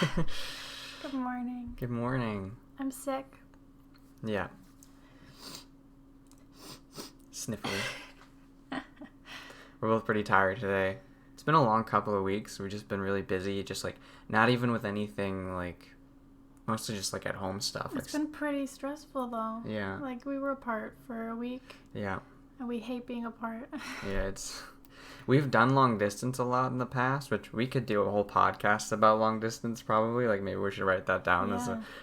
Good morning. Good morning. I'm sick. Yeah. Sniffly. We're both pretty tired today. It's been a long couple of weeks. We've just been really busy. Just like, not even with anything, like, mostly just like at home stuff. It's been pretty stressful though. Yeah. Like we were apart for a week. Yeah. And we hate being apart. Yeah, we've done long distance a lot in the past, which we could do a whole podcast about long distance probably. Like maybe we should write that down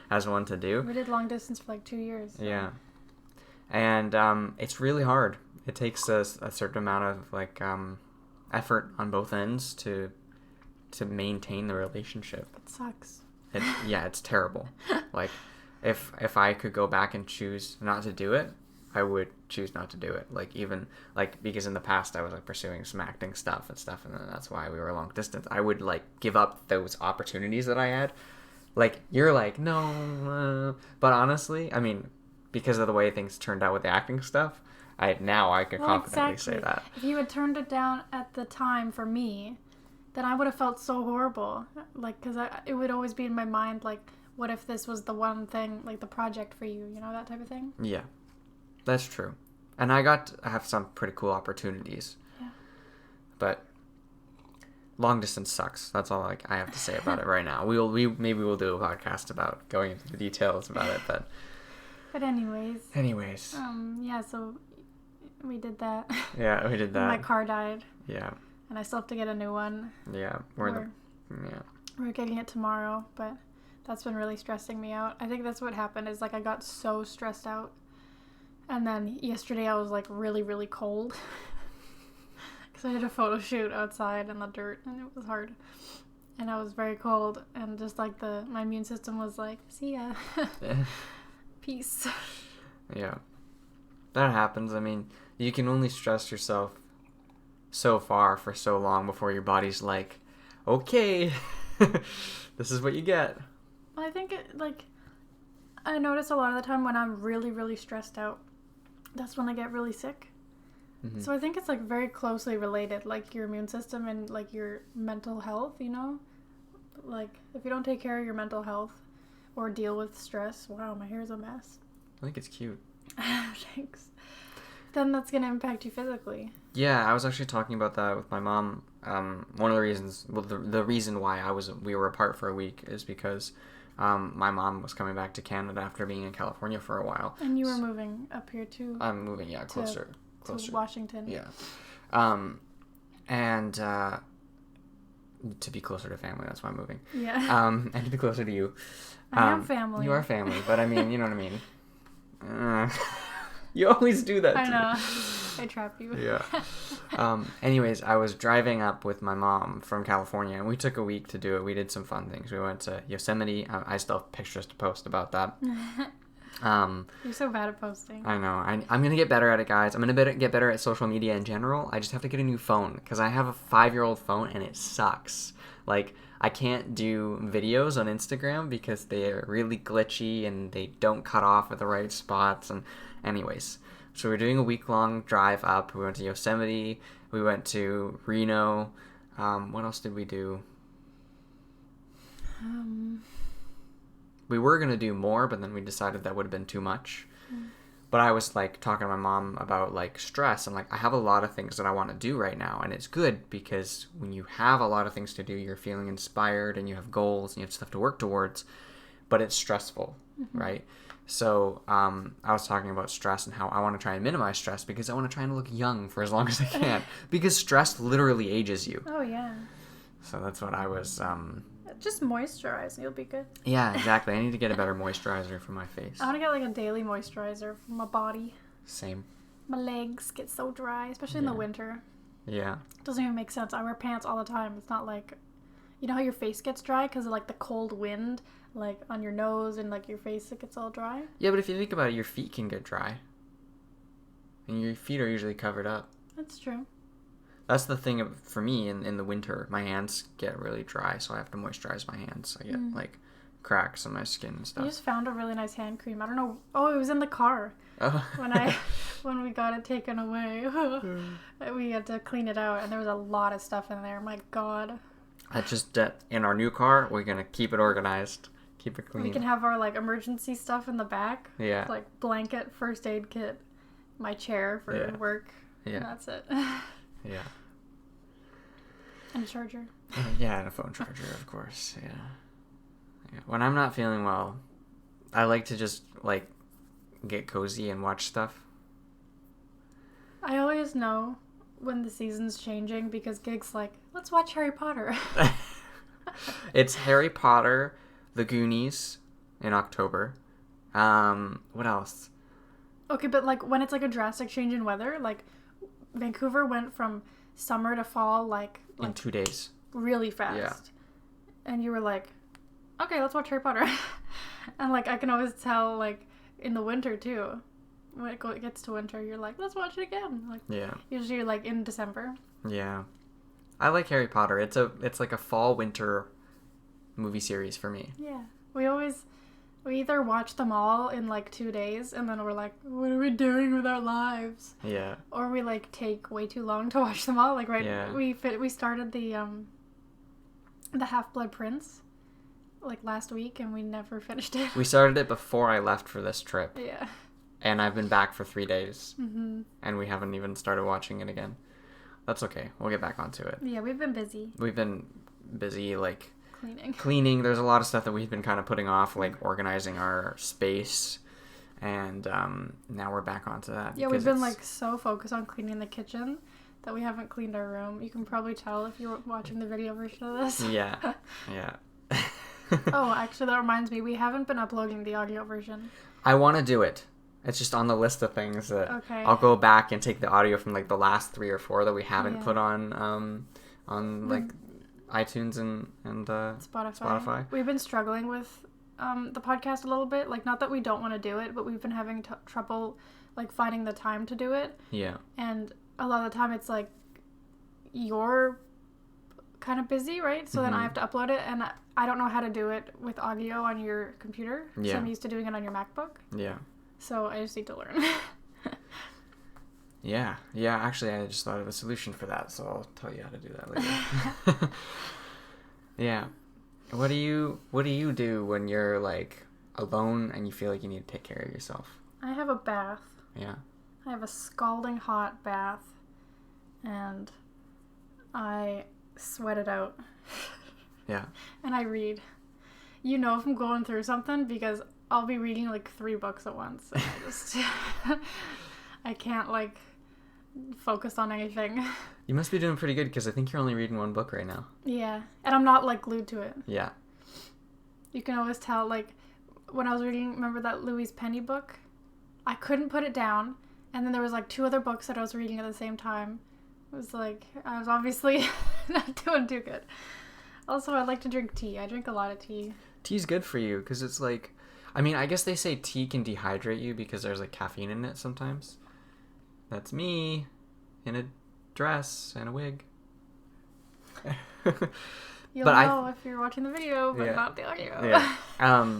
as one to do. We did long distance for like 2 years. So. Yeah. And it's really hard. It takes a certain amount of like effort on both ends to maintain the relationship. It sucks. It's terrible. Like if I could go back and choose not to do it, I would choose not to do it. Like even like because in the past I was like pursuing some acting stuff, and then that's why we were long distance. I would like give up those opportunities that I had. Like you're like no, but honestly, I mean, because of the way things turned out with the acting stuff, I can confidently say that. If you had turned it down at the time for me, then I would have felt so horrible. Like because it would always be in my mind like, what if this was the one thing, like the project for you, you know, that type of thing. Yeah. That's true. And I got to have some pretty cool opportunities. Yeah. But long distance sucks. That's all I have to say about it right now. Maybe we'll do a podcast about going into the details about it, but anyways. Yeah, so we did that. Yeah, we did that. My car died. Yeah. And I still have to get a new one. Yeah. We're getting it tomorrow, but that's been really stressing me out. I think that's what happened is like I got so stressed out. And then yesterday I was like really, really cold because I did a photo shoot outside in the dirt and it was hard. And I was very cold and just like my immune system was like, see ya. Peace. Yeah. That happens. I mean, you can only stress yourself so far for so long before your body's like, okay, this is what you get. Well, I think I notice a lot of the time when I'm really, really stressed out, that's when I get really sick. Mm-hmm. So I think it's like very closely related, like your immune system and like your mental health, you know? Like if you don't take care of your mental health or deal with stress, wow, my hair's a mess. I think it's cute. Thanks. Then that's going to impact you physically. Yeah, I was actually talking about that with my mom. One of the reasons, the reason why we were apart for a week is because my mom was coming back to Canada after being in California for a while. And you were moving up here too? I'm moving, closer. To Washington. Yeah. And to be closer to family, that's why I'm moving. Yeah. And to be closer to you. I am family. You are family, but I mean, you know what I mean. You always do that to I know. me. I trap you. Yeah. Anyways, I was driving up with my mom from California, and we took a week to do it. We did some fun things. We went to Yosemite. I still have pictures to post about that. You're so bad at posting. I know. I'm going to get better at it, guys. I'm going to get better at social media in general. I just have to get a new phone, because I have a 5-year-old phone, and it sucks. Like, I can't do videos on Instagram because they're really glitchy, and they don't cut off at the right spots, and anyways, so we're doing a week-long drive up. We went to Yosemite. We went to Reno. What else did we do? We were going to do more, but then we decided that would have been too much. But I was like talking to my mom about like stress. And like I have a lot of things that I want to do right now. And it's good because when you have a lot of things to do, you're feeling inspired and you have goals and you have stuff to work towards. But it's stressful, right? So I was talking about stress and how I want to try and minimize stress because I want to try and look young for as long as I can. Because stress literally ages you. Oh, yeah. So that's what I was... Just moisturize. You'll be good. Yeah, exactly. I need to get a better moisturizer for my face. I want to get like a daily moisturizer for my body. Same. My legs get so dry, especially in the winter. Yeah. It doesn't even make sense. I wear pants all the time. It's not like... You know how your face gets dry because of like the cold wind? Like on your nose and like your face, it gets all dry. Yeah, but if you think about it, your feet can get dry. And your feet are usually covered up. That's true. That's the thing for me in the winter. My hands get really dry, so I have to moisturize my hands. I get like cracks on my skin and stuff. I just found a really nice hand cream. I don't know. Oh, it was in the car. Oh. when we got it taken away. We had to clean it out, and there was a lot of stuff in there. My God. I just in our new car, we're gonna keep it organized, keep it clean. We can have our like emergency stuff in the back. Yeah. Like blanket, first aid kit, my chair for work. Yeah. And that's it. Yeah. And a charger. Yeah, and a phone charger, of course. Yeah. When I'm not feeling well, I like to just like get cozy and watch stuff. I always know when the season's changing because Gig's like, let's watch Harry Potter. It's Harry Potter, The Goonies in October. What else? Okay, but like when it's like a drastic change in weather, like Vancouver went from summer to fall like in 2 days. Really fast. Yeah. And you were like, okay, let's watch Harry Potter. And like I can always tell like in the winter too. When it gets to winter, you're like, let's watch it again. Like, yeah. Usually you're like in December. Yeah. I like Harry Potter. It's like a fall winter movie series for me. Yeah. We either watch them all in like 2 days and then we're like, what are we doing with our lives? Yeah. Or we like take way too long to watch them all. Like we started the Half-Blood Prince like last week and we never finished it. We started it before I left for this trip. Yeah. And I've been back for 3 days. Mm-hmm. And we haven't even started watching it again. That's okay. We'll get back onto it. Yeah, we've been busy. We've been busy, like... Cleaning. There's a lot of stuff that we've been kind of putting off, like organizing our space. And now we're back onto that. Yeah, we've been like so focused on cleaning the kitchen that we haven't cleaned our room. You can probably tell if you're watching the video version of this. Yeah. Yeah. Oh, actually, that reminds me. We haven't been uploading the audio version. I want to do it. It's just on the list of things that I'll go back and take the audio from like the last 3 or 4 that we haven't put on like iTunes and Spotify. We've been struggling with the podcast a little bit. Like, not that we don't want to do it, but we've been having trouble like finding the time to do it. Yeah. And a lot of the time, it's like you're kind of busy, right? So then I have to upload it, and I don't know how to do it with audio on your computer. Yeah. So I'm used to doing it on your MacBook. Yeah. So I just need to learn. Yeah. Actually, I just thought of a solution for that, so I'll tell you how to do that later. Yeah. What do you do when you're like alone and you feel like you need to take care of yourself? I have a bath. Yeah. I have a scalding hot bath, and I sweat it out. Yeah. And I read. You know if I'm going through something because I'll be reading like 3 books at once. And I just I can't like focus on anything. You must be doing pretty good because I think you're only reading 1 book right now. Yeah. And I'm not like glued to it. Yeah. You can always tell, like when I was reading, remember that Louise Penny book? I couldn't put it down. And then there was like 2 other books that I was reading at the same time. It was like, I was obviously not doing too good. Also, I like to drink tea. I drink a lot of tea. Tea's good for you because it's like, I mean, I guess they say tea can dehydrate you because there's like caffeine in it sometimes. That's me in a dress and a wig. You'll know if you're watching the video, but not the audio. Yeah.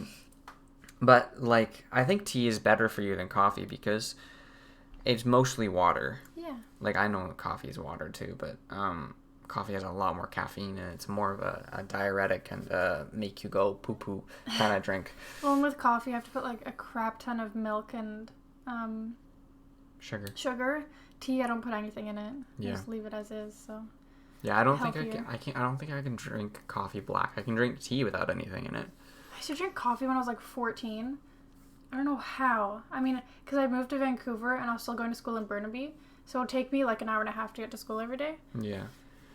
But like, I think tea is better for you than coffee because it's mostly water. Yeah. Like, I know coffee is water too, but coffee has a lot more caffeine and it's more of a diuretic and make you go poo-poo kind of drink. Well, and with coffee, you have to put like a crap ton of milk and sugar. Tea, I don't put anything in it. Yeah. Just leave it as is. So. Yeah, I don't think I don't think I can drink coffee black. I can drink tea without anything in it. I used to drink coffee when I was like 14. I don't know how. I mean, because I moved to Vancouver and I was still going to school in Burnaby. So it would take me like an hour and a half to get to school every day. Yeah.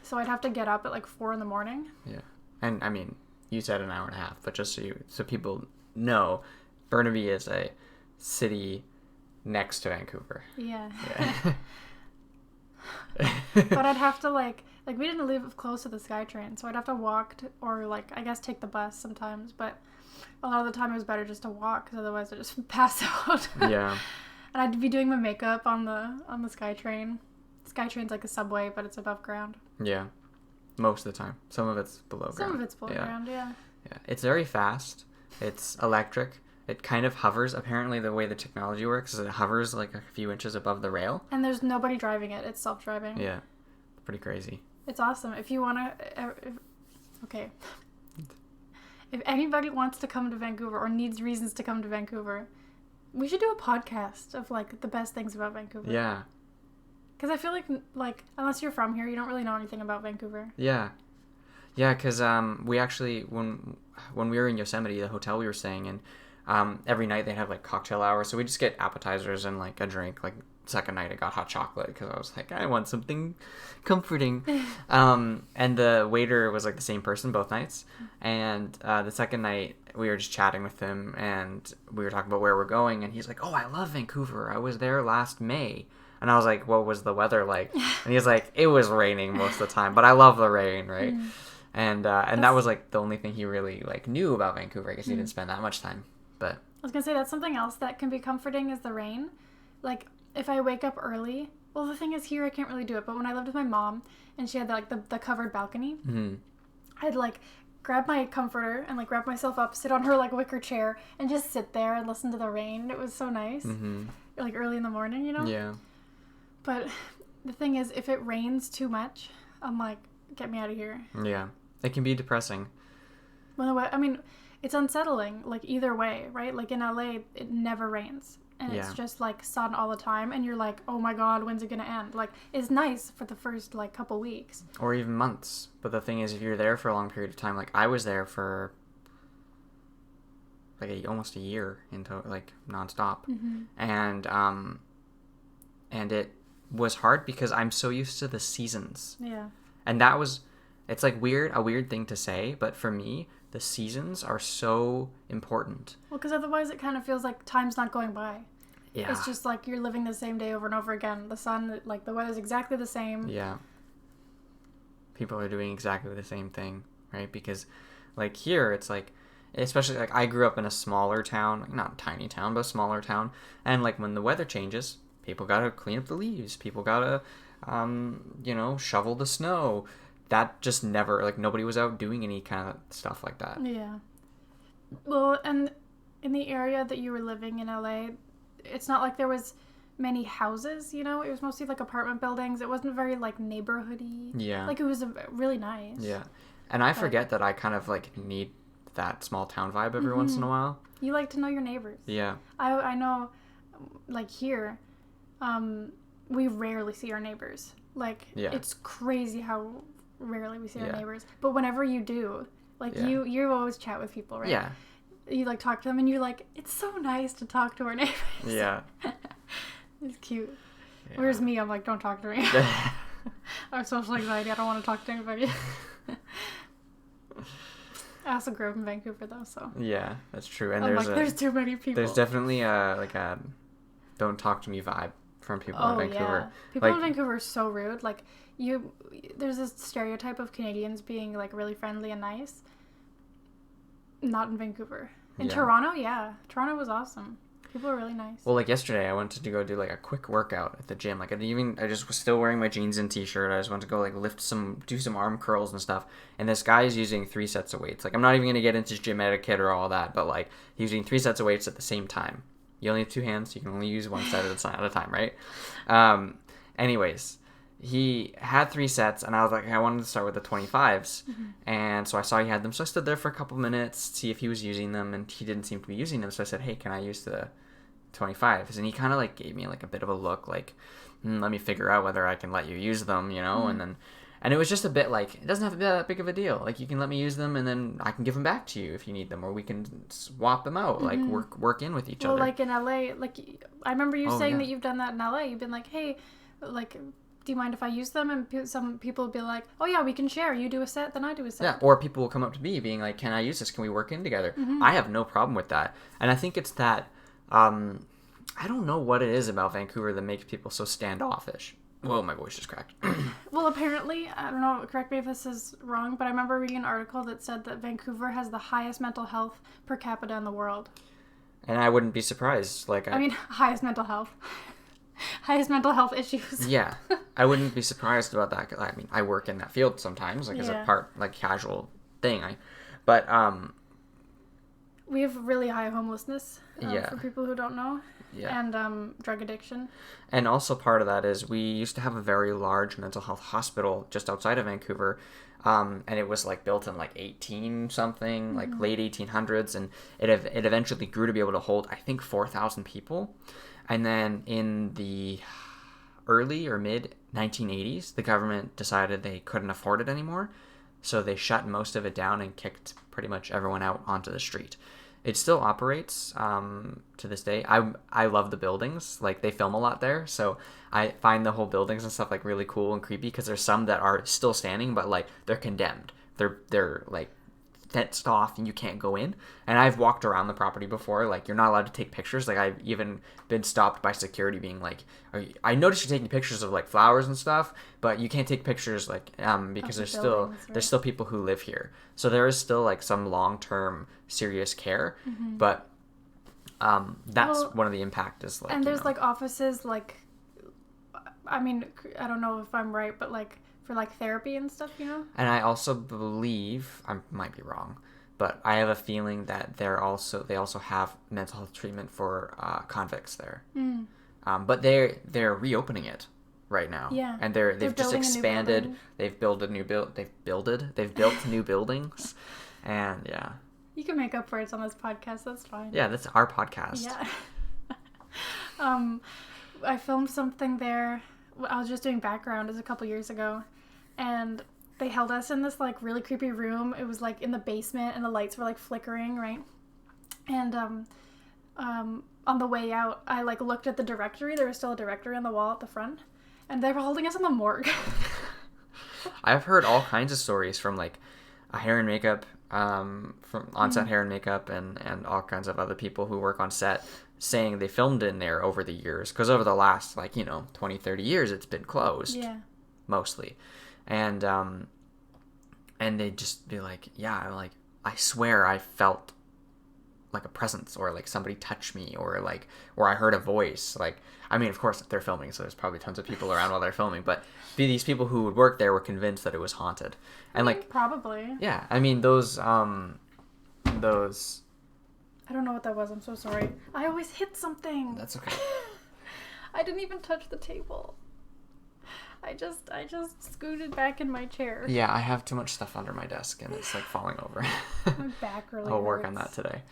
So I'd have to get up at like 4 a.m. Yeah. And I mean, you said an hour and a half, but just so people know, Burnaby is a city next to Vancouver. Yeah. Yeah. But I'd have to like we didn't live close to the SkyTrain, so I'd have to walk or like I guess take the bus sometimes, but a lot of the time it was better just to walk because otherwise I'd just pass out. Yeah. And I'd be doing my makeup on the SkyTrain. SkyTrain's like a subway, but it's above ground. Yeah. Most of the time. Some of it's below ground. Some of it's below ground, yeah. Yeah. It's very fast. It's electric. It kind of hovers. Apparently the way the technology works is it hovers like a few inches above the rail. And there's nobody driving it. It's self-driving. Yeah. Pretty crazy. It's awesome. If you want to... Okay. If anybody wants to come to Vancouver or needs reasons to come to Vancouver, we should do a podcast of, like, the best things about Vancouver. Yeah. Because I feel like, unless you're from here, you don't really know anything about Vancouver. Yeah. Yeah, because we actually, when we were in Yosemite, the hotel we were staying in, every night they have, like, cocktail hours. So we just get appetizers and, like, a drink. Like, second night I got hot chocolate because I was like, I want something comforting. And the waiter was, like, the same person both nights. And the second night we were just chatting with him and we were talking about where we're going. And he's like, oh, I love Vancouver. I was there last May. And I was like, what was the weather like? And he was like, it was raining most of the time, but I love the rain, right? And that was, like, the only thing he really, like, knew about Vancouver. I guess he didn't spend that much time. But I was going to say, that's something else that can be comforting is the rain. Like, if I wake up early, well, the thing is here I can't really do it, but when I lived with my mom and she had, like, the covered balcony, I'd, like, grab my comforter and, like, wrap myself up, sit on her, like, wicker chair and just sit there and listen to the rain. It was so nice. Like, early in the morning, you know? Yeah. But the thing is, if it rains too much, I'm like, get me out of here. Yeah. It can be depressing. Well, I mean, it's unsettling, like, either way, right? Like, in LA, it never rains. And it's just, like, sun all the time. And you're like, oh, my God, when's it going to end? Like, it's nice for the first, like, couple weeks. Or even months. But the thing is, if you're there for a long period of time, like, I was there for, like, almost a year like, nonstop. And it was hard because I'm so used to the seasons. Yeah. And that was, it's, like, a weird thing to say, but for me, the seasons are so important. Well, because otherwise it kind of feels like time's not going by. Yeah. It's just like you're living the same day over and over again. The sun, like, the weather's exactly the same. Yeah. People are doing exactly the same thing, right? Because, like, here, it's like, especially, like, I grew up in a smaller town, like, not a tiny town, but a smaller town. And, like, when the weather changes, people gotta clean up the leaves. People gotta, shovel the snow. That just never, like, nobody was out doing any kind of stuff like that. Yeah. Well, and in the area that you were living in LA, it's not like there was many houses, you know? It was mostly, like, apartment buildings. It wasn't very, like, neighborhoody. Yeah. Like, it was really nice. Yeah. And I forget that I kind of, like, need that small town vibe every once in a while. You like to know your neighbors. Yeah. I know, like, here, we rarely see our neighbors. Like, it's crazy how rarely we see our neighbors. But whenever you do, like, you always chat with people, right? Yeah. You, like, talk to them and you're like, it's so nice to talk to our neighbors. Yeah. It's cute. Yeah. Whereas me, I'm like, don't talk to me. I have social anxiety. I don't want to talk to anybody. I also grew up in Vancouver, though, so. Yeah, that's true. And there's too many people. There's definitely a don't talk to me vibe from people in Vancouver. Yeah. People in Vancouver are so rude. Like, there's this stereotype of Canadians being, like, really friendly and nice. Not in Vancouver. In Toronto, Toronto was awesome. People are really nice. Well, like, yesterday I went to go do, like, a quick workout at the gym. Like, I just was still wearing my jeans and t-shirt. I just went to go, like, do some arm curls and stuff. And this guy is using 3 sets of weights. Like, I'm not even going to get into gym etiquette or all that, but, like, he's using 3 sets of weights at the same time. You only have 2 hands, so you can only use 1 set at a time, right? Anyways, he had 3 sets, and I was like, I wanted to start with the 25s. And so I saw he had them, so I stood there for a couple minutes, see if he was using them, and he didn't seem to be using them. So I said, hey, can I use the 25s? And he kind of, like, gave me, like, a bit of a look, like, let me figure out whether I can let you use them, you know? And it was just a bit like, it doesn't have to be that big of a deal. Like, you can let me use them, and then I can give them back to you if you need them, or we can swap them out, like, work in with each other. Well, like, in LA, like, I remember you saying that you've done that in LA. You've been like, hey, like, do you mind if I use them? And some people will be like, oh, yeah, we can share. You do a set, then I do a set. Yeah, or people will come up to me being like, can I use this? Can we work in together? I have no problem with that. And I think it's that, I don't know what it is about Vancouver that makes people so standoffish. Whoa, my voice just cracked. Well, apparently, I don't know, correct me if this is wrong, but I remember reading an article that said that Vancouver has the highest mental health per capita in the world. And I wouldn't be surprised. Like, I mean, highest mental health. Highest mental health issues. Yeah, I wouldn't be surprised about that. I mean, I work in that field sometimes, like, as a part, like, casual thing. But We have really high homelessness Yeah. for people who don't know. Yeah. And drug addiction. And also part of that is we used to have a very large mental health hospital just outside of Vancouver. And it was like built in like 18 something, like late 1800s. And it eventually grew to be able to hold, I think, 4,000 people. And then in the early or mid 1980s, the government decided they couldn't afford it anymore. So they shut most of it down and kicked pretty much everyone out onto the street. It still operates to this day. I love the buildings. Like, they film a lot there. So I find the whole buildings and stuff like really cool and creepy because there's some that are still standing, but like they're condemned. They're like fenced off and you can't go in. And I've walked around the property before. Like, you're not allowed to take pictures. Like, I've even been stopped by security being like, I noticed you're taking pictures of like flowers and stuff, but you can't take pictures like because there's still people who live here. So there is still like some long-term serious care, but that's one of the impact is like, and there's like offices like, I mean, I don't know if I'm right, but like for like therapy and stuff, you know. And I also believe, I might be wrong, but I have a feeling that they also have mental health treatment for convicts there. But they're reopening it right now. Yeah. And they've just expanded. They've built new buildings, and yeah. You can make up for it on this podcast. That's fine. Yeah, that's our podcast. Yeah. I filmed something there. I was just doing background. It was a couple years ago, and they held us in this like really creepy room. It was like in the basement, and the lights were like flickering, right? And on the way out, I like looked at the directory. There was still a directory on the wall at the front, and they were holding us in the morgue. I've heard all kinds of stories from like a hair and makeup, from on-set hair and makeup, and all kinds of other people who work on set saying they filmed in there over the years, because over the last 20, 30 years it's been closed. Yeah. Mostly. And they'd just be like, yeah, like I swear I felt like a presence, or like somebody touched me, or I heard a voice. Like, I mean, of course they're filming, so there's probably tons of people around while they're filming, but these people who would work there were convinced that it was haunted. And like, probably. Yeah, I mean those I don't know what that was. I'm so sorry. I always hit something. That's okay. I didn't even touch the table. I just scooted back in my chair. Yeah, I have too much stuff under my desk and it's like falling over. My back really I'll work hurts. on that today.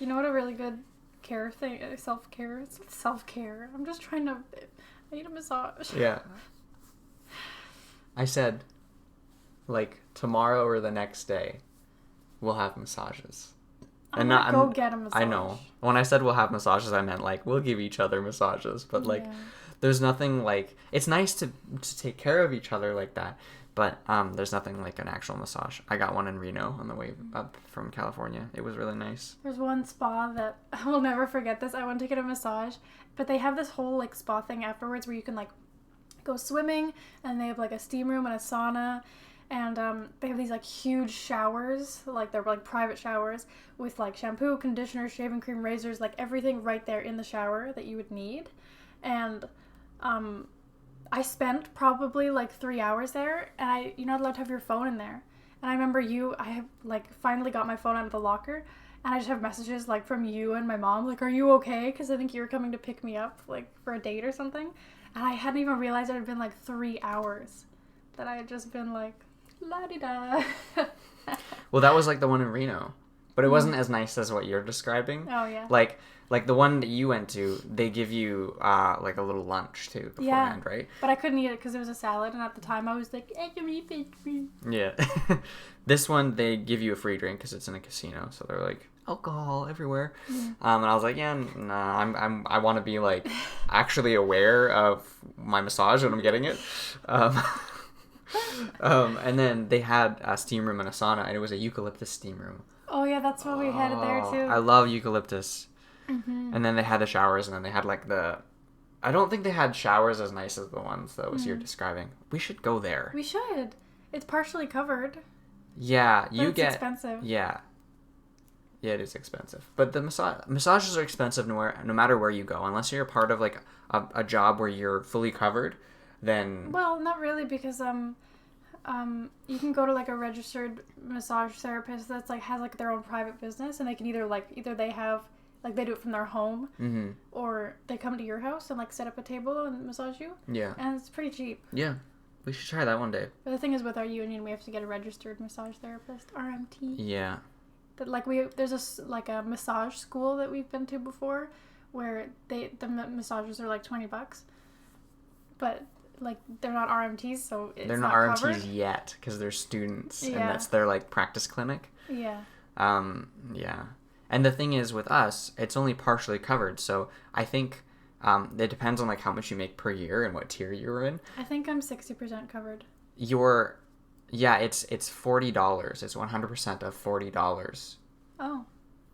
You know what a really good care thing, self-care? It's not self-care. I'm just trying to, I need a massage. Yeah. I said, like, tomorrow or the next day, we'll have massages. I'm gonna go get a massage. I know. When I said we'll have massages, I meant, like, we'll give each other massages. But, like, there's nothing, like... It's nice to take care of each other like that. But there's nothing like an actual massage. I got one in Reno on the way up from California. It was really nice. There's one spa that... I will never forget this. I went to get a massage. But they have this whole, like, spa thing afterwards where you can, like, go swimming. And they have, like, a steam room and a sauna. And they have these, like, huge showers, like, they're, like, private showers with, like, shampoo, conditioner, shaving cream, razors, like, everything right there in the shower that you would need. And I spent probably, like, 3 hours there, and you're not allowed to have your phone in there. And I remember I have, like, finally got my phone out of the locker, and I just have messages, like, from you and my mom, like, are you okay? Because I think you were coming to pick me up, like, for a date or something. And I hadn't even realized it had been, like, 3 hours that I had just been, like... La-di-da. Well, that was like the one in Reno, but it wasn't as nice as what you're describing. Oh yeah. Like the one that you went to, they give you like a little lunch too beforehand, right? But I couldn't eat it because it was a salad, and at the time I was like, yeah. This one they give you a free drink because it's in a casino, so they're like alcohol everywhere. And I was like, yeah, nah, I want to be like actually aware of my massage when I'm getting it. And then they had a steam room and a sauna, and it was a eucalyptus steam room. Oh yeah, that's what we had it there too. I love eucalyptus. Mm-hmm. And then they had the showers, and then they had like I don't think they had showers as nice as the ones that was you're describing. We should go there. We should. It's partially covered. Yeah, it's expensive. Yeah. Yeah, it is expensive. But the massages are expensive no matter where you go, unless you're a part of like a job where you're fully covered. Then... Well, not really, because you can go to like a registered massage therapist that's like has like their own private business, and they can either they have like they do it from their home, Mm-hmm. or they come to your house and like set up a table and massage you. Yeah. And it's pretty cheap. Yeah. We should try that one day. But the thing is, with our union, we have to get a registered massage therapist, RMT. Yeah. But like there's a massage school that we've been to before, where the massages are like $20, but like they're not RMTs, so they're not RMTs covered yet because they're students, and that's their like practice clinic. Yeah. Yeah. And the thing is, with us, it's only partially covered. So I think it depends on like how much you make per year and what tier you're in. I think I'm 60% covered. It's $40. It's 100% of $40. Oh.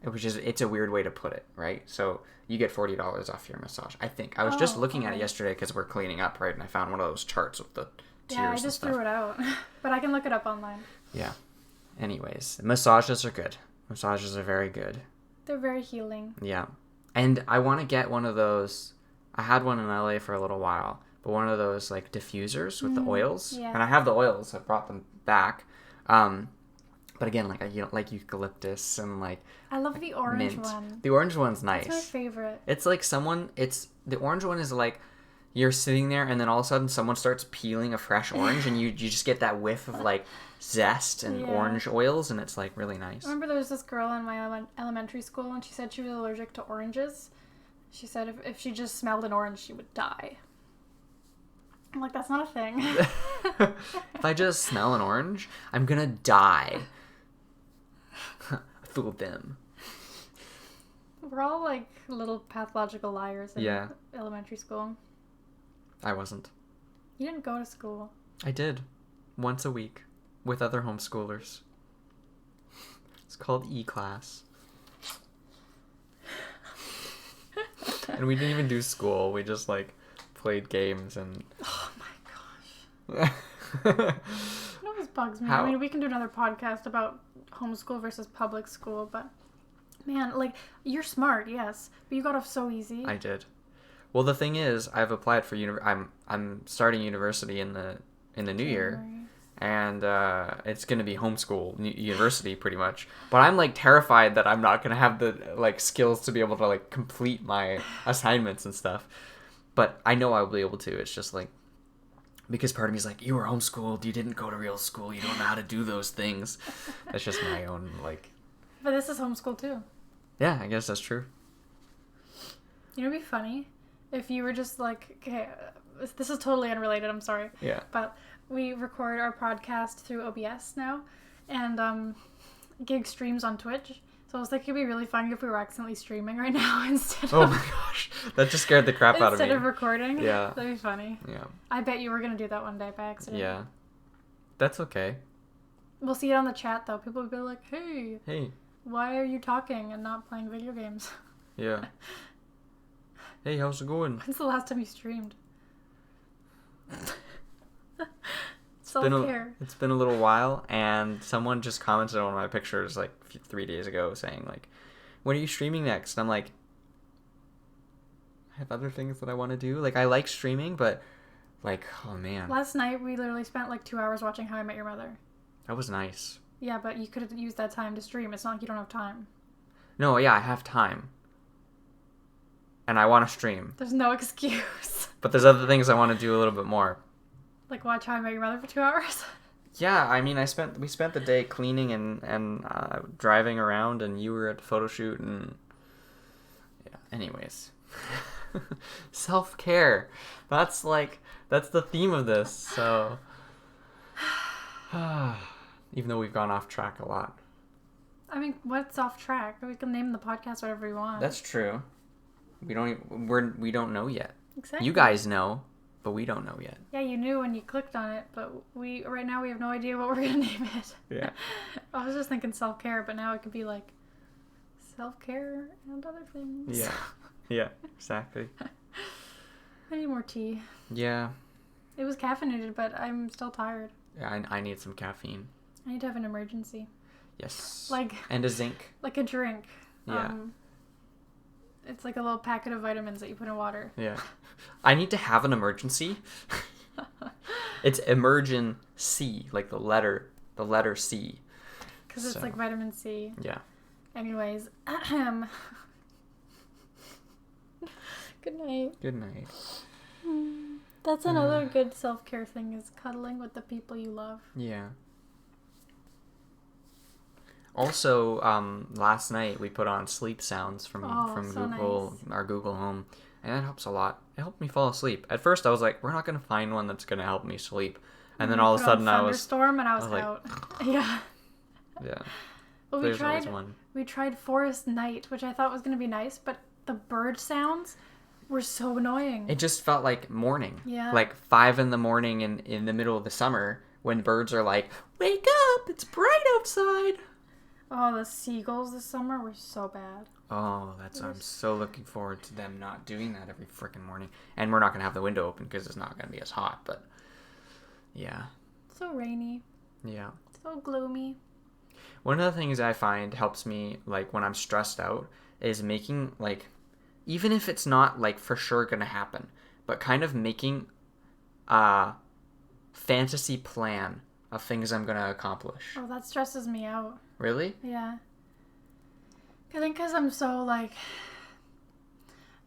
It's a weird way to put it, right? So you get $40 off your massage. I think I was just looking at it yesterday because we're cleaning up, right? And I found one of those charts with the tiers. Yeah, I just threw it out, but I can look it up online. Yeah. Anyways, massages are good. Massages are very good. They're very healing. Yeah. And I want to get one of those. I had one in LA for a little while, but one of those like diffusers with the oils. Yeah. And I have the oils. I brought them back. But again, like eucalyptus and like I love the orange mint. one. The orange one's nice. It's my favorite. It's like the orange one is like you're sitting there and then all of a sudden someone starts peeling a fresh orange and you just get that whiff of like zest and orange oils, and it's like really nice. I remember there was this girl in my elementary school, and she said she was allergic to oranges. She said if she just smelled an orange, she would die. I'm like, that's not a thing. If I just smell an orange, I'm gonna die. I fooled them. We're all like little pathological liars in elementary school. I wasn't. You didn't go to school. I did. Once a week. With other homeschoolers. It's called E-class. And we didn't even do school. We just like played games and... Oh my gosh. It always bugs me. I mean, we can do another podcast about homeschool versus public school, but man, like, you're smart, yes, but you got off so easy. I did. Well, the thing is, I've applied for I'm starting university in the new year, and it's gonna be homeschool university pretty much. But I'm like terrified that I'm not gonna have the like skills to be able to like complete my assignments and stuff. But I know I'll be able to. It's just like because part of me is like, you were homeschooled, you didn't go to real school, you don't know how to do those things. That's just my own like. But this is homeschool too. Yeah, I guess that's true. You know, it'd be funny if you were just like, okay, this is totally unrelated, I'm sorry. Yeah. But we record our podcast through OBS now, and Gig streams on Twitch. So I was like, it'd be really funny if we were accidentally streaming right now instead of... Oh my gosh. That just scared the crap out of me. Instead of recording. Yeah. That'd be funny. Yeah. I bet you were going to do that one day by accident. Yeah. That's okay. We'll see it on the chat, though. People will be like, Hey. Why are you talking and not playing video games? Yeah. Hey, how's it going? When's the last time you streamed? Self-care. It's been a little while, and someone just commented on one of my pictures like 3 days ago saying like, when are you streaming next? And I'm like, I have other things that I want to do. Like, I like streaming, but like, oh man. Last night we literally spent like 2 hours watching How I Met Your Mother. That was nice. Yeah, but you could have used that time to stream. It's not like you don't have time. No, yeah, I have time. And I want to stream. There's no excuse. But there's other things I want to do a little bit more. Like watch How I Met Your Mother for 2 hours? Yeah, I mean, we spent the day cleaning and driving around, and you were at the photo shoot, and yeah. Anyways, self-care. That's the theme of this. So, even though we've gone off track a lot. I mean, what's off track? We can name the podcast whatever we want. That's true. We don't know yet. Exactly. You guys know. But we don't know yet. Yeah, you knew when you clicked on it, but right now we have no idea what we're going to name it. Yeah. I was just thinking self-care, but now it could be like self-care and other things. Yeah. Yeah, exactly. I need more tea. Yeah. It was caffeinated, but I'm still tired. Yeah, I need some caffeine. I need to have an emergency. Yes. Like. And a zinc. Like a drink. Yeah. It's like a little packet of vitamins that you put in water. Yeah. I need to have an emergency. It's emergency, like the letter C. Because it's like vitamin C. Yeah. Anyways. Good night. Good night. That's another good self-care thing, is cuddling with the people you love. Yeah. Also, last night we put on sleep sounds from Google, nice. Our Google Home, and that helps a lot. It helped me fall asleep. At first, I was like, "We're not gonna find one that's gonna help me sleep," and then all of a sudden, I was thunderstorm, and I was out. Yeah. Yeah. Well, we tried Forest Night, which I thought was gonna be nice, but the bird sounds were so annoying. It just felt like morning. Yeah. Like 5 a.m. in the middle of the summer when birds are like, "Wake up! It's bright outside." Oh, the seagulls this summer were so bad. Oh, I'm so looking forward to them not doing that every freaking morning. And we're not going to have the window open because it's not going to be as hot, but yeah. So rainy. Yeah. So gloomy. One of the things I find helps me, like, when I'm stressed out is making, like, even if it's not, like, for sure going to happen, but kind of making a fantasy plan of things I'm going to accomplish. Oh, that stresses me out. Really? Yeah. I think because I'm so, like,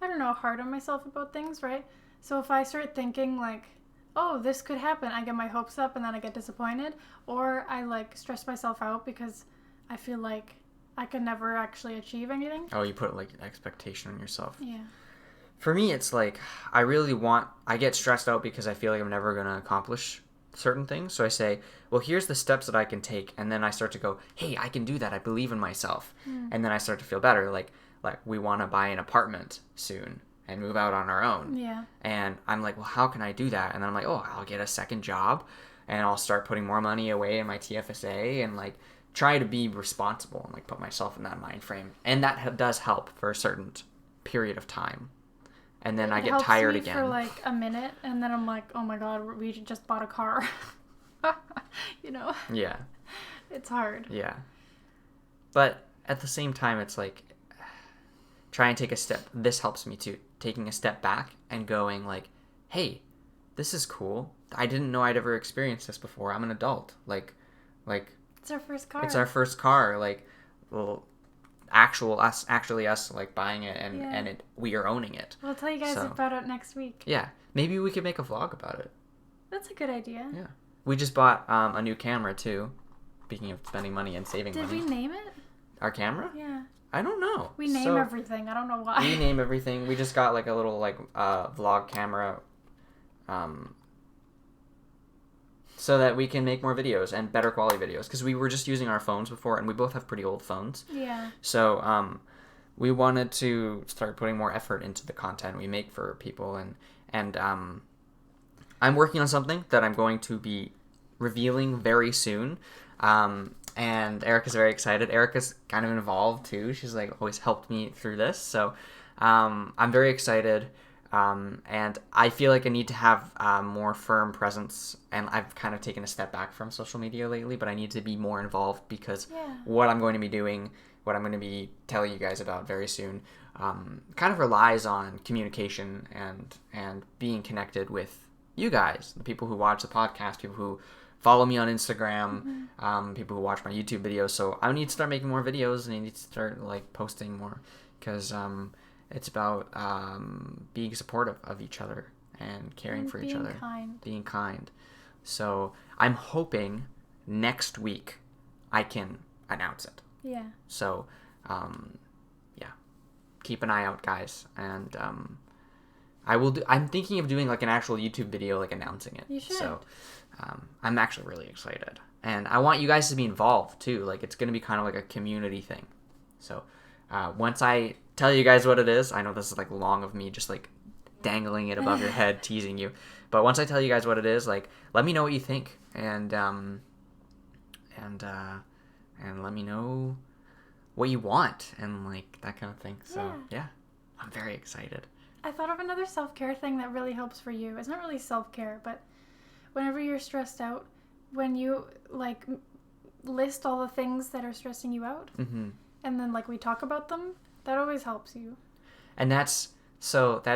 I don't know, hard on myself about things, right? So if I start thinking, like, oh, this could happen, I get my hopes up and then I get disappointed. Or I, like, stress myself out because I feel like I could never actually achieve anything. Oh, you put, like, an expectation on yourself. Yeah. For me, it's like, I get stressed out because I feel like I'm never going to accomplish certain things. So I say, well, here's the steps that I can take. And then I start to go, hey, I can do that. I believe in myself. And then I start to feel better. Like we want to buy an apartment soon and move out on our own. Yeah. And I'm like, well, how can I do that? And then I'm like, oh, I'll get a second job and I'll start putting more money away in my TFSA and like try to be responsible and like put myself in that mind frame. And that does help for a certain period of time. And then I get tired again. For like a minute, and then I'm like, oh my god, we just bought a car. You know? Yeah. It's hard. Yeah. But at the same time, it's like, try and take a step. This helps me too. Taking a step back and going like, hey, this is cool. I didn't know I'd ever experienced this before. I'm an adult. Like. It's our first car. It's our first car. Like, well, actually us like buying it and we are owning it. We'll tell you guys about it next week. Yeah, maybe we could make a vlog about it. That's a good idea. Yeah, we just bought a new camera too. Speaking of spending money and saving money. Did we name it? Our camera? Yeah. I don't know. We name everything. I don't know why. We name everything. We just got like a little like vlog camera, so that we can make more videos and better quality videos. Because we were just using our phones before, and we both have pretty old phones. Yeah. So we wanted to start putting more effort into the content we make for people, and I'm working on something that I'm going to be revealing very soon. And Erika's very excited. Erika's kind of involved too. She's like always helped me through this. So I'm very excited. And I feel like I need to have more firm presence, and I've kind of taken a step back from social media lately, but I need to be more involved because what I'm going to be doing, what I'm going to be telling you guys about very soon, kind of relies on communication and being connected with you guys, the people who watch the podcast, people who follow me on Instagram, people who watch my YouTube videos. So I need to start making more videos, and I need to start like posting more because it's about being supportive of each other and caring for each other. Being kind. So I'm hoping next week I can announce it. Yeah. So, keep an eye out, guys. And I'm thinking of doing like an actual YouTube video, like announcing it. You should. So I'm actually really excited. And I want you guys to be involved too. Like it's going to be kind of like a community thing. So once I tell you guys what it is, I know this is like long of me just like dangling it above your head, teasing you. But once I tell you guys what it is, like let me know what you think, and let me know what you want and like that kind of thing. So yeah, I'm very excited. I thought of another self-care thing that really helps for you. It's not really self-care, but whenever you're stressed out, when you like list all the things that are stressing you out, and then like we talk about them, that always helps you. And that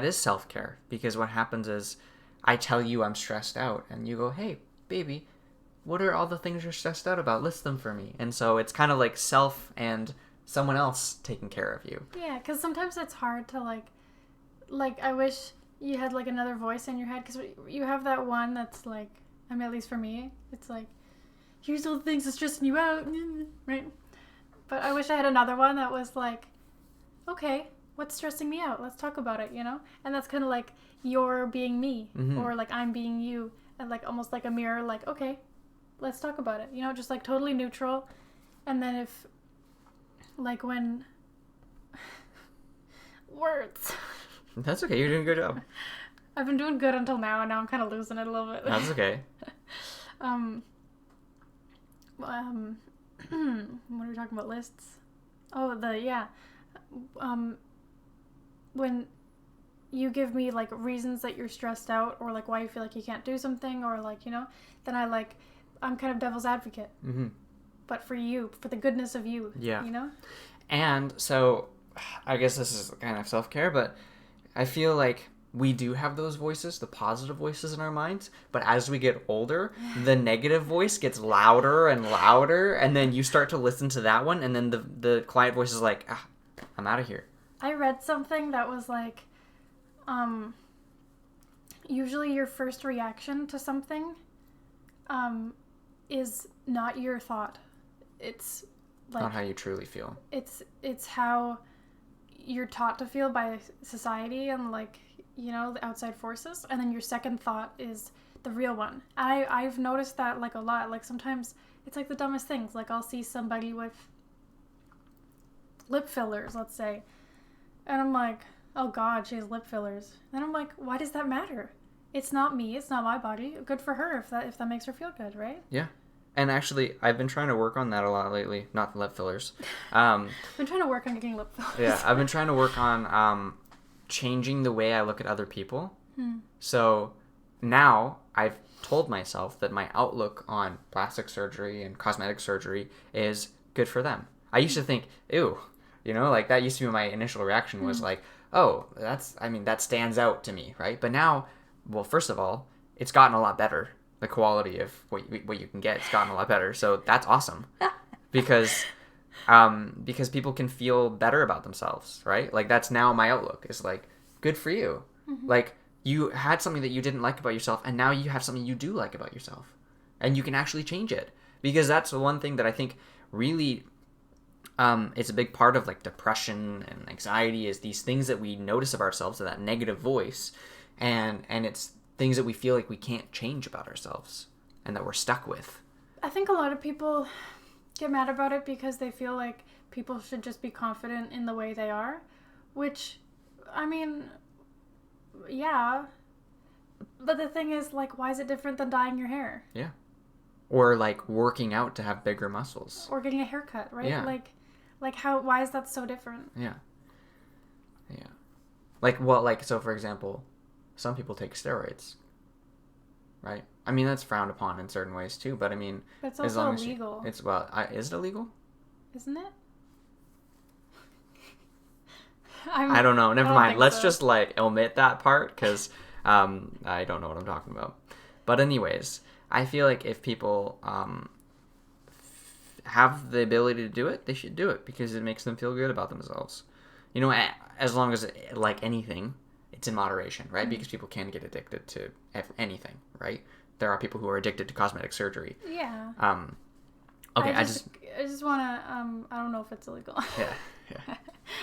is self-care, because what happens is I tell you I'm stressed out, and you go, hey, baby, what are all the things you're stressed out about? List them for me. And so it's kind of like self and someone else taking care of you. Yeah, because sometimes it's hard to like I wish you had like another voice in your head, because you have that one that's like, I mean, at least for me, it's like, here's all the things that's stressing you out, right? But I wish I had another one that was like, okay, what's stressing me out? Let's talk about it, you know? And that's kind of like you're being me, or like I'm being you, and like almost like a mirror, like, okay, let's talk about it, you know, just like totally neutral. And then if, like, when words. That's okay. You're doing a good job. I've been doing good until now, and now I'm kind of losing it a little bit. That's okay. What are we talking about? Lists? Oh, when you give me like reasons that you're stressed out, or like why you feel like you can't do something, or like, you know, then I'm kind of devil's advocate. Mm-hmm. But for you, for the goodness of you. Yeah. You know? And so I guess this is kind of self-care, but I feel like we do have those voices, the positive voices in our minds, but as we get older, the negative voice gets louder and louder, and then you start to listen to that one, and then the quiet voice is like, I'm out of here. I read something that was like, usually your first reaction to something is not your thought. It's like, not how you truly feel. It's how you're taught to feel by society and, like, you know, the outside forces, and then your second thought is the real one. I've noticed that like a lot. Like sometimes it's like the dumbest things. Like I'll see somebody with lip fillers, let's say, and I'm like, oh God, she has lip fillers. Then I'm like, why does that matter? It's not me. It's not my body. Good for her if that makes her feel good, right? Yeah. And actually, I've been trying to work on that a lot lately. Not the lip fillers. I've been trying to work on getting lip fillers. Yeah, I've been trying to work on changing the way I look at other people. So now I've told myself that my outlook on plastic surgery and cosmetic surgery is good for them. I used to think, ew, you know, like that used to be my initial reaction was like, oh, that stands out to me, right? But now, well, first of all, it's gotten a lot better. The quality of what you can get, it's gotten a lot better. So that's awesome because people can feel better about themselves, right? Like that's now my outlook is like, good for you. Mm-hmm. Like you had something that you didn't like about yourself, and now you have something you do like about yourself, and you can actually change it, because that's the one thing that I think really it's a big part of like depression and anxiety is these things that we notice of ourselves, that negative voice, and it's things that we feel like we can't change about ourselves and that we're stuck with. I think a lot of people get mad about it because they feel like people should just be confident in the way they are, which, I mean, yeah. But the thing is, like, why is it different than dyeing your hair? Yeah. Or, like, working out to have bigger muscles. Or getting a haircut, right? Yeah. Like why is that so different? Yeah. Yeah. Like, well, like, so, for example, some people take steroids, right? I mean, that's frowned upon in certain ways, too, but I mean... But it's also illegal. Is it illegal? Isn't it? I don't know. Never mind. Let's just, like, omit that part, because I don't know what I'm talking about. But anyways, I feel like if people have the ability to do it, they should do it, because it makes them feel good about themselves. You know, as long as, like anything, it's in moderation, right? Mm-hmm. Because people can get addicted to anything, right? There are people who are addicted to cosmetic surgery. Yeah. Okay, I just want to, I don't know if it's illegal. Yeah.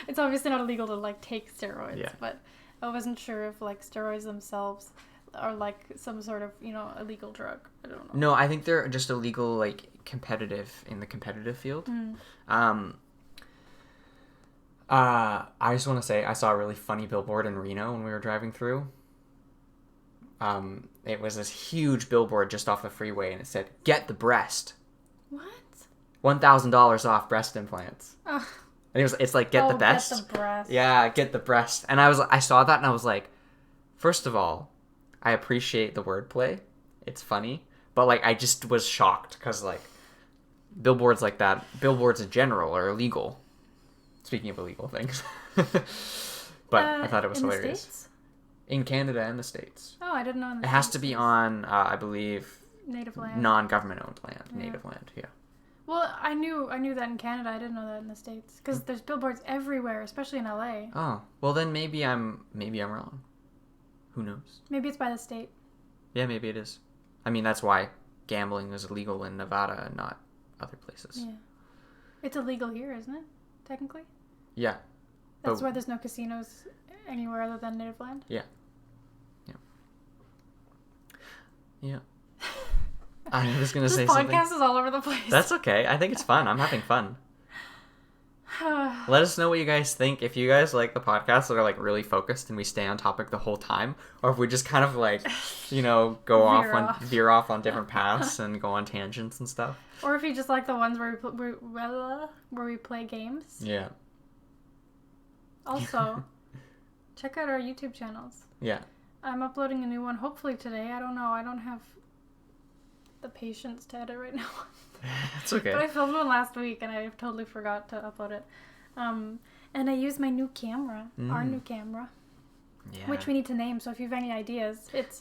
It's obviously not illegal to, like, take steroids, yeah. But I wasn't sure if, like, steroids themselves are, like, some sort of, you know, illegal drug. I don't know. No, I think they're just illegal, like, in the competitive field. I just want to say I saw a really funny billboard in Reno when we were driving through. It was this huge billboard just off the freeway, and it said, "Get the breast." What? $1,000 off breast implants. And it's like, get the best. Get the breast. Yeah, get the breast. And I saw that and I was like, first of all, I appreciate the wordplay. It's funny. But, like, I just was shocked because, like, billboards like that, billboards in general are illegal. Speaking of illegal things. But I thought it was hilarious. The States? In Canada and the States. Oh, I didn't know. It has to be on, I believe, native land. Non-government owned land. Yeah. Native land, yeah. Well, I knew that in Canada. I didn't know that in the States. Because there's billboards everywhere, especially in LA. Oh, well then maybe I'm wrong. Who knows? Maybe it's by the state. Yeah, maybe it is. I mean, that's why gambling is illegal in Nevada and not other places. Yeah. It's illegal here, isn't it? Technically? Yeah. That's why there's no casinos anywhere other than native land? Yeah. Yeah. I was going to say something. This podcast is all over the place. That's okay. I think it's fun. I'm having fun. Let us know what you guys think. If you guys like the podcast that are like really focused and we stay on topic the whole time, or if we just kind of like, veer off on different paths and go on tangents and stuff. Or if you just like the ones where we play games. Yeah. Also, check out our YouTube channels. Yeah. I'm uploading a new one hopefully today. I don't know. I don't have the patience to edit right now. It's okay. But I filmed one last week and I totally forgot to upload it. And I used my new camera, our new camera, which we need to name. So if you have any ideas, it's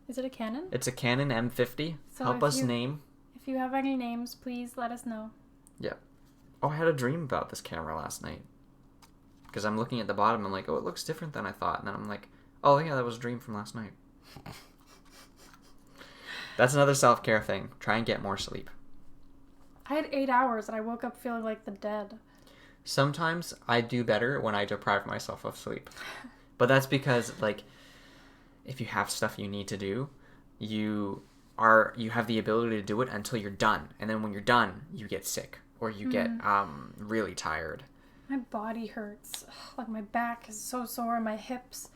is it a Canon? It's a Canon M50. So help us name. If you have any names, please let us know. Yeah. Oh, I had a dream about this camera last night. Because I'm looking at the bottom, I'm like, oh, it looks different than I thought. And then I'm like, oh, yeah, that was a dream from last night. That's another self-care thing. Try and get more sleep. I had 8 hours and I woke up feeling like the dead. Sometimes I do better when I deprive myself of sleep. But that's because, like, if you have stuff you need to do, you have the ability to do it until you're done. And then when you're done, you get sick or you get really tired. My body hurts. Like, my back is so sore and my hips.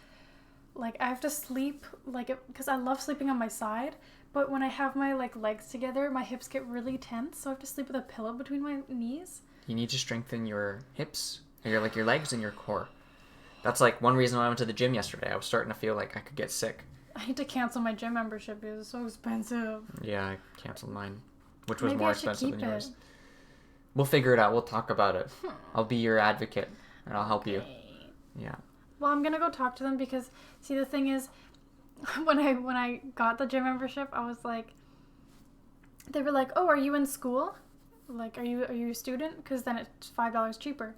Like, I have to sleep, because I love sleeping on my side. But when I have my, legs together, my hips get really tense. So I have to sleep with a pillow between my knees. You need to strengthen your hips, your legs and your core. That's, one reason why I went to the gym yesterday. I was starting to feel like I could get sick. I need to cancel my gym membership because it's so expensive. Yeah, I canceled mine, which was more expensive than yours. We'll figure it out. We'll talk about it. I'll be your advocate, and I'll help you. Yeah. Well, I'm going to go talk to them because, see, the thing is, when I got the gym membership, I was like, they were like, oh, are you in school? Like, are you a student? Because then it's $5 cheaper.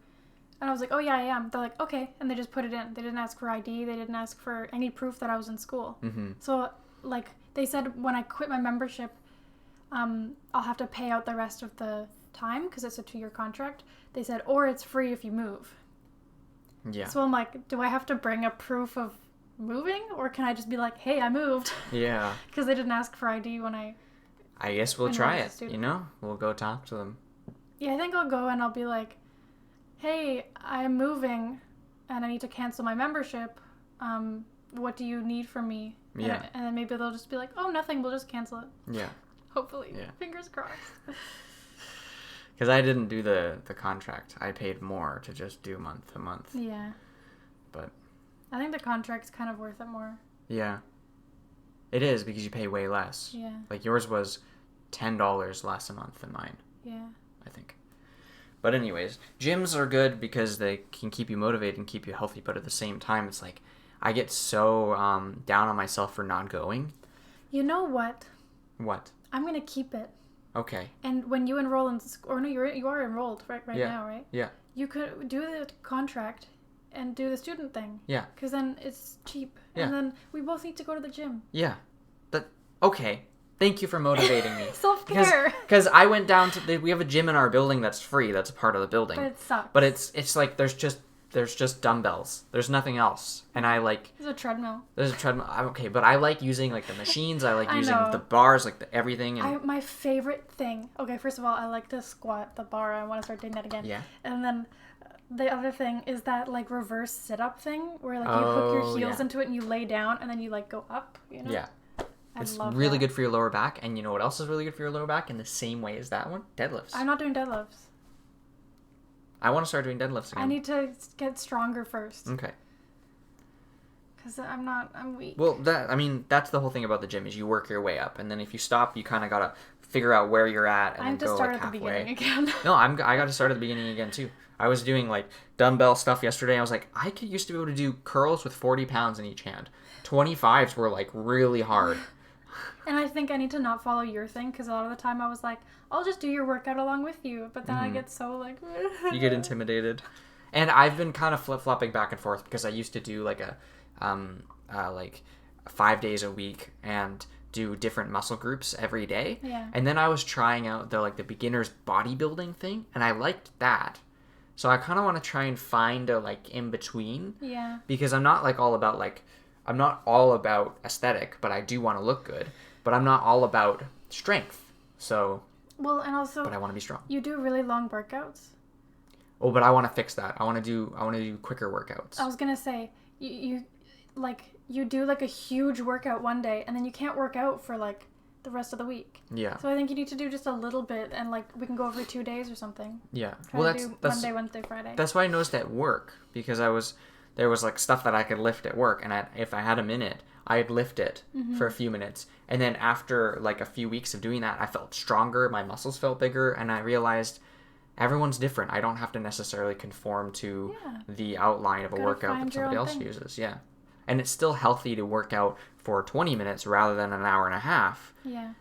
And I was like, oh, yeah, I am. They're like, okay. And they just put it in. They didn't ask for ID. They didn't ask for any proof that I was in school. Mm-hmm. So, they said when I quit my membership, I'll have to pay out the rest of the time because it's a 2-year contract. They said, or it's free if you move. Yeah. So I'm like, do I have to bring a proof of moving, or can I just be like, hey, I moved? Yeah. Because they didn't ask for ID when I guess we'll try it. We'll go talk to them. Yeah, I think I'll go and I'll be like, hey, I'm moving and I need to cancel my membership. What do you need from me? Yeah. And then maybe they'll just be like, oh, nothing, we'll just cancel it. Yeah. Hopefully. Yeah. Fingers crossed. Because I didn't do the contract. I paid more to just do month to month. Yeah. But I think the contract's kind of worth it more. Yeah. It is because you pay way less. Yeah. Like yours was $10 less a month than mine. Yeah. I think. But anyways, gyms are good because they can keep you motivated and keep you healthy. But at the same time, it's like I get so down on myself for not going. You know what? What? I'm going to keep it. Okay. And when you enroll in school, or no, you are enrolled right now, right? Yeah. You could do the contract and do the student thing. Yeah. Because then it's cheap. Yeah. And then we both need to go to the gym. Yeah. Okay. Thank you for motivating me. Self-care. Because I went down to we have a gym in our building that's free. That's a part of the building. But it sucks. But it's like there's just dumbbells. There's nothing else. And I like... There's a treadmill. Okay, but I like using the machines. I like using the bars, everything. And... my favorite thing... Okay, first of all, I like to squat the bar. I want to start doing that again. Yeah. And then the other thing is that reverse sit-up thing where you hook your heels into it and you lay down and then you go up, you know? Yeah. It's really good for your lower back. And you know what else is really good for your lower back in the same way as that one? Deadlifts. I'm not doing deadlifts. I want to start doing deadlifts again. I need to get stronger first. Okay. Because I'm weak. Well, that's the whole thing about the gym is you work your way up. And then if you stop, you kind of got to figure out where you're at and I have then to go start like at the halfway. beginning again. No, I got to start at the beginning again too. I was doing like dumbbell stuff yesterday. I was like, used to be able to do curls with 40 pounds in each hand. 25s were like really hard. And I think I need to not follow your thing, because a lot of the time I was like, I'll just do your workout along with you. But then I get so like... You get intimidated. And I've been kind of flip-flopping back and forth, because I used to do like like 5 days a week and do different muscle groups every day. Yeah. And then I was trying out the beginner's bodybuilding thing, and I liked that. So I kind of want to try and find a like in between. Yeah. Because I'm not like all about like, I'm not all about aesthetic, but I do want to look good. But I'm not all about strength. So. Well, and also. But I want to be strong. You do really long workouts. Oh, but I want to fix that. I want to do quicker workouts. I was gonna say you do like a huge workout one day, and then you can't work out for like the rest of the week. Yeah. So I think you need to do just a little bit, and like we can go over 2 days or something. Yeah. Try to do Monday, Wednesday, Friday. That's why I noticed at work, because there was like stuff that I could lift at work, and if I had a minute, I'd lift it for a few minutes, and then after like a few weeks of doing that, I felt stronger, my muscles felt bigger, and I realized everyone's different. I don't have to necessarily conform to the outline of a workout that somebody else uses. Yeah. And it's still healthy to work out for 20 minutes rather than an hour and a half. Yeah.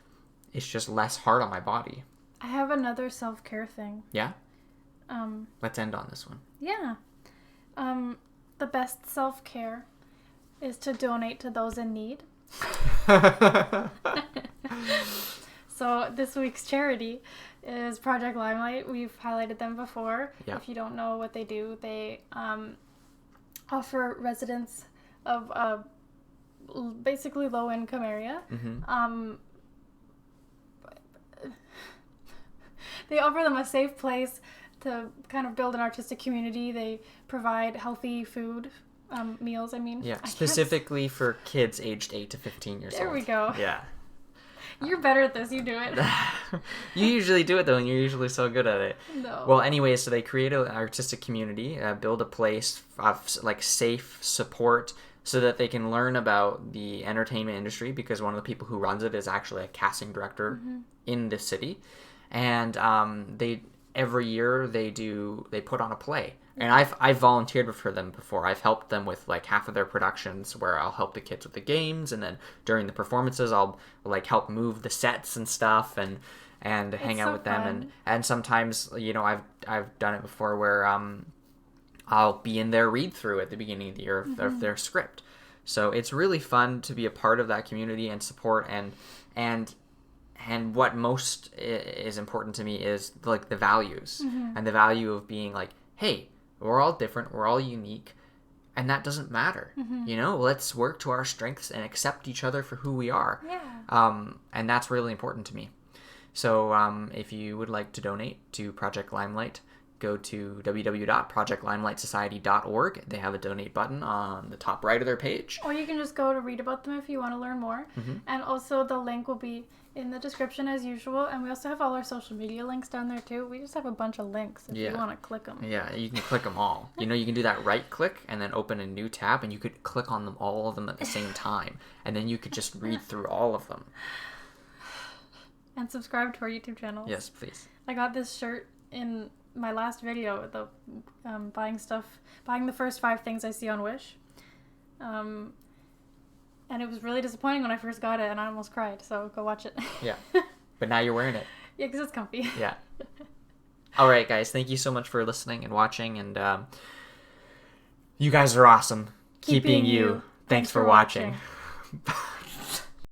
It's just less hard on my body. I have another self-care thing. Yeah? Let's end on this one. Yeah. The best self-care is to donate to those in need. So this week's charity is Project Limelight. We've highlighted them before. Yeah. If you don't know what they do, they offer residents of a basically low-income area. They offer them a safe place to kind of build an artistic community. They provide healthy food, meals, I mean. Yeah, specifically for kids aged 8 to 15 years old. There we go. Yeah. You're better at this. You do it. You usually do it, though, and you're usually so good at it. No. Well, anyway, so they create an artistic community, build a place of, like, safe support so that they can learn about the entertainment industry, because one of the people who runs it is actually a casting director in the city. And every year they put on a play. And I've volunteered for them before. I've helped them with like half of their productions, where I'll help the kids with the games, and then during the performances I'll like help move the sets and stuff and hang out with them. And sometimes, you know, I've done it before where I'll be in their read through at the beginning of the year of their script. So it's really fun to be a part of that community and support, and what most is important to me is like the values and the value of being like, hey, we're all different, we're all unique, and that doesn't matter. You know, let's work to our strengths and accept each other for who we are. Yeah. And that's really important to me. So if you would like to donate to Project Limelight, go to www.projectlimelightsociety.org. They have a donate button on the top right of their page. Or you can just go to read about them if you want to learn more. And also the link will be in the description as usual. And we also have all our social media links down there too. We just have a bunch of links if you want to click them. Yeah, you can click them all. You know, you can do that right click and then open a new tab, and you could click on them, all of them at the same time. And then you could just read through all of them. And subscribe to our YouTube channel. Yes, please. I got this shirt in my last video, the buying the first 5 things I see on Wish. And it was really disappointing when I first got it, and I almost cried, so go watch it. Yeah. But now you're wearing it. Yeah, because it's comfy. Yeah. All right, guys. Thank you so much for listening and watching, and you guys are awesome. Keep being you. Thanks for watching.